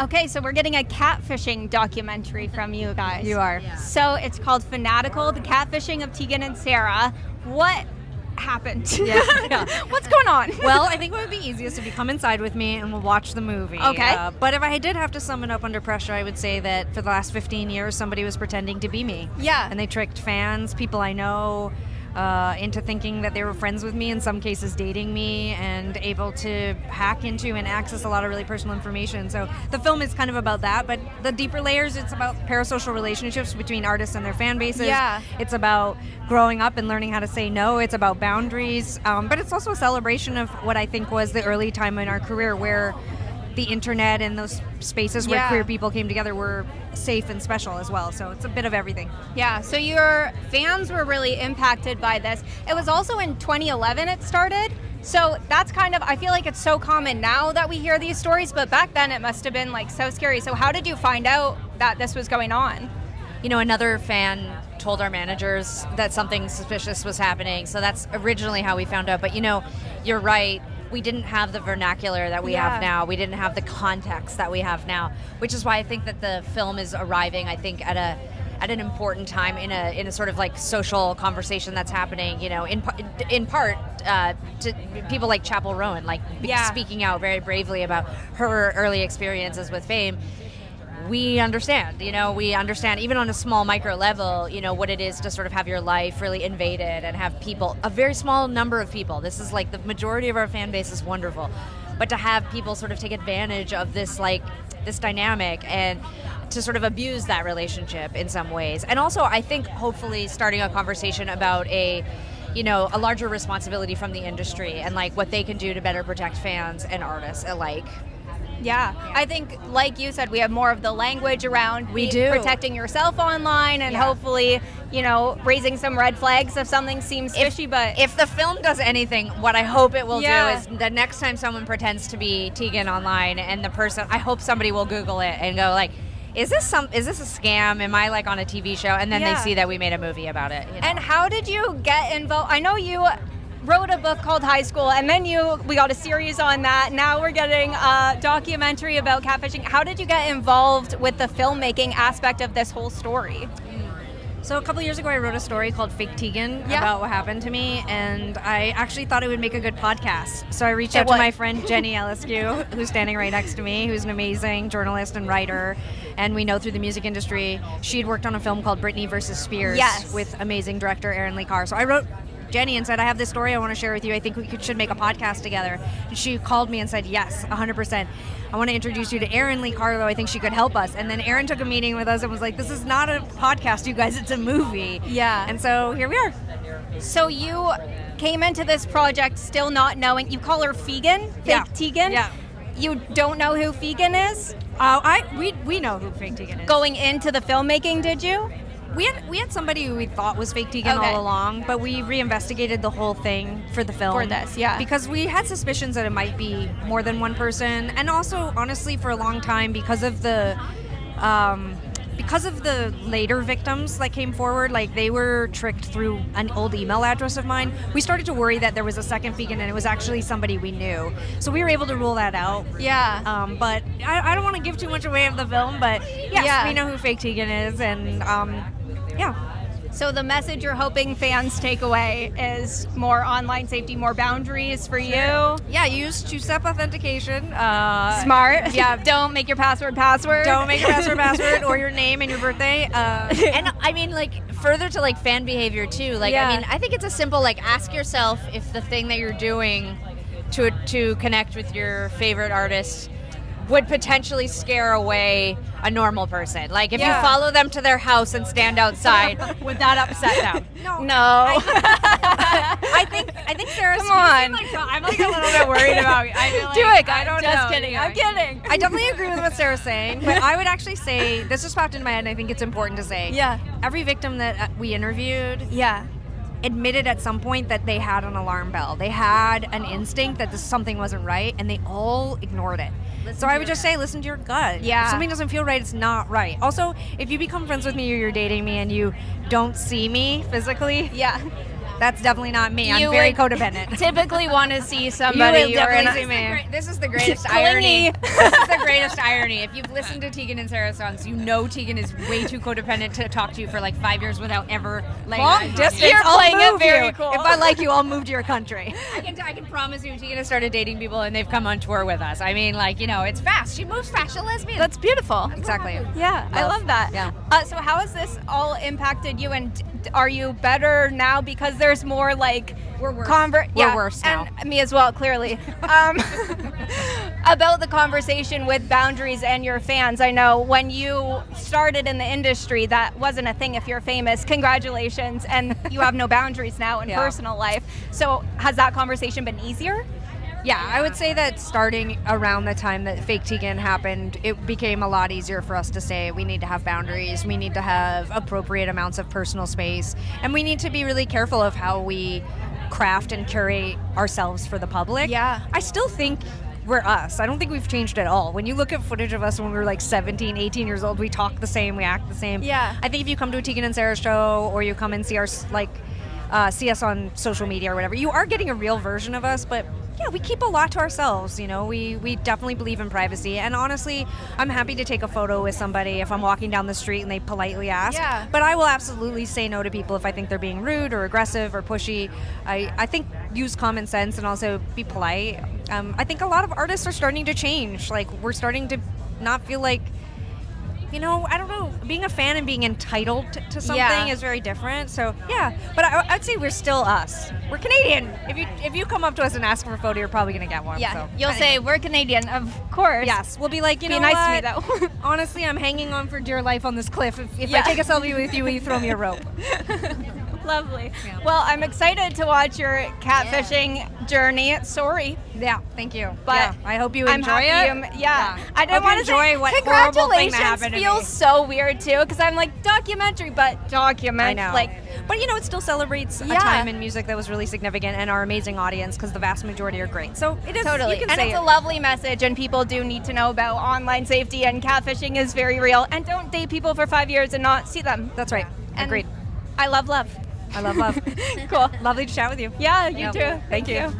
Okay, so we're getting a catfishing documentary from you guys. You are. Yeah. So it's called Fanatical, the Catfishing of Tegan and Sara. What happened? Yeah. What's going on? Well, I think it would be easiest if you come inside with me and we'll watch the movie. Okay. But if I did have to sum it up under pressure, I would say that for the last 15 years, somebody was pretending to be me. Yeah. And they tricked fans, people I know, into thinking that they were friends with me, in some cases dating me, and able to hack into and access a lot of really personal information. So the film is kind of about that, but the deeper layers, it's about parasocial relationships between artists and their fan bases. Yeah. It's about growing up and learning how to say no. It's about boundaries, but it's also a celebration of what I think was the early time in our career where the internet and those spaces where queer people came together were safe and special as well. So it's a bit of everything. Yeah, so your fans were really impacted by this. It was also in 2011 it started. So that's kind of, I feel like it's so common now that we hear these stories, but back then it must have been like so scary. So how did you find out that this was going on? You know, another fan told our managers that something suspicious was happening. So that's originally how we found out. But, you know, you're right. We didn't have the vernacular that we have now. We didn't have the context that we have now, which is why I think that the film is arriving, I think, at an important time in a sort of like social conversation that's happening, you know, in part to people like Chappell Roan, like speaking out very bravely about her early experiences with fame. We understand even on a small micro level, you know, what it is to sort of have your life really invaded and have people, a very small number of people. This is like the majority of our fan base is wonderful. But to have people sort of take advantage of this dynamic and to sort of abuse that relationship in some ways. And also, I think hopefully starting a conversation about a larger responsibility from the industry and like what they can do to better protect fans and artists alike. Yeah, I think, like you said, we have more of the language around protecting yourself online and hopefully, you know, raising some red flags if something seems fishy. But if the film does anything, what I hope it will do is the next time someone pretends to be Tegan online and the person, I hope somebody will Google it and go like, is this a scam? Am I like on a TV show? And then they see that we made a movie about it. You know? And how did you get involved? I know you wrote a book called High School, and then we got a series on that. Now we're getting a documentary about catfishing. How did you get involved with the filmmaking aspect of this whole story? So a couple years ago, I wrote a story called Fake Tegan about what happened to me, and I actually thought it would make a good podcast. So I reached out to my friend Jenny Eliscu, who's standing right next to me, who's an amazing journalist and writer, and we know through the music industry. She'd worked on a film called Britney versus Spears with amazing director Aaron Lee Carr. So I wrote Jenny and said, I have this story I want to share with you. I think we should make a podcast together. And she called me and said, yes, 100%. I want to introduce you to Aaron Lee Carr, though. I think she could help us. And then Aaron took a meeting with us and was like, this is not a podcast, you guys. It's a movie. Yeah. And so here we are. So you came into this project still not knowing. You call her Fegan? Fake Tegan? Yeah. You don't know who Fegan is? We know who Fake Tegan is. Going into the filmmaking, did you? We had somebody who we thought was Fake Tegan all along, but we reinvestigated the whole thing for the film. For this, yeah. Because we had suspicions that it might be more than one person, and also, honestly, for a long time, because of the later victims that came forward, like they were tricked through an old email address of mine, we started to worry that there was a second Fegan and it was actually somebody we knew. So we were able to rule that out. Yeah. But I don't want to give too much away of the film, but yes, we know who Fake Tegan is, and So the message you're hoping fans take away is more online safety, more boundaries for you. Yeah, use two-step authentication. Smart. Yeah. Don't make your password. Don't make your password or your name and your birthday. And I mean, like, further to like fan behavior too. Like, I mean, I think it's a simple like ask yourself if the thing that you're doing to connect with your favorite artist would potentially scare away a normal person. Like, if you follow them to their house and stand outside, would that upset them? No. I think Sarah's. Come on. I'm like a little bit worried about it. I feel like, do it, guys. I don't Just know. kidding. I'm kidding. I definitely agree with what Sarah's saying, but I would actually say, this just popped in my head and I think it's important to say. Yeah. Every victim that we interviewed admitted at some point that they had an alarm bell. They had an instinct that something wasn't right, and they all ignored it. So I would just say, listen to your gut. Yeah. If something doesn't feel right, it's not right. Also, if you become friends with me or you're dating me and you don't see me physically, That's definitely not me. I'm very codependent. Typically want to see somebody. This is the greatest irony. This is the greatest irony. If you've listened to Tegan and Sara songs, you know Tegan is way too codependent to talk to you for like 5 years without ever laying long eyes on distance. you. You're playing it very you. cool. If I like you, I'll move to your country. I can promise you, Tegan has started dating people and they've come on tour with us. I mean, like, it's fast. She moves fast. She's a lesbian. That's beautiful. Exactly. Yeah, I love that. Yeah. So how has this all impacted you, and are you better now because there's more like We're worse. We're worse now. And me as well, clearly. About the conversation with boundaries and your fans. I know when you started in the industry, that wasn't a thing if you're famous. Congratulations. And you have no boundaries now in personal life. So has that conversation been easier? Yeah, I would say that starting around the time that Fake Tegan happened, it became a lot easier for us to say we need to have boundaries, we need to have appropriate amounts of personal space, and we need to be really careful of how we craft and curate ourselves for the public. Yeah. I still think we're us. I don't think we've changed at all. When you look at footage of us when we were like 17, 18 years old, we talk the same, we act the same. Yeah. I think if you come to a Tegan and Sara show or you come and see our see us on social media or whatever, you are getting a real version of us, but yeah, we keep a lot to ourselves, we definitely believe in privacy, and honestly, I'm happy to take a photo with somebody if I'm walking down the street and they politely ask, but I will absolutely say no to people if I think they're being rude or aggressive or pushy. I think use common sense and also be polite. I think a lot of artists are starting to change, like we're starting to not feel like, I don't know, being a fan and being entitled to something is very different. So yeah, but I'd say we're still us. We're Canadian. If you come up to us and ask for a photo, you're probably gonna get one. Yeah, so. you'll say we're Canadian, of course. Yes, we'll be like, Be nice to me though. Honestly, I'm hanging on for dear life on this cliff. If I take a selfie with you, will you throw me a rope? Lovely. Yeah. Well, I'm excited to watch your catfishing journey. Sorry. Yeah, thank you. But I hope you enjoy it. I didn't want to say what horrible thing that happened to me. Feels so weird too, because I'm like documentary, but I know. Like, but it still celebrates a time in music that was really significant and our amazing audience, because the vast majority are great. So it is totally, you can and say it's a lovely message, and people do need to know about online safety, and catfishing is very real. And don't date people for 5 years and not see them. That's right. And agreed. I love love. I love love. Cool. Lovely to chat with you. Yeah, you too. Thank you.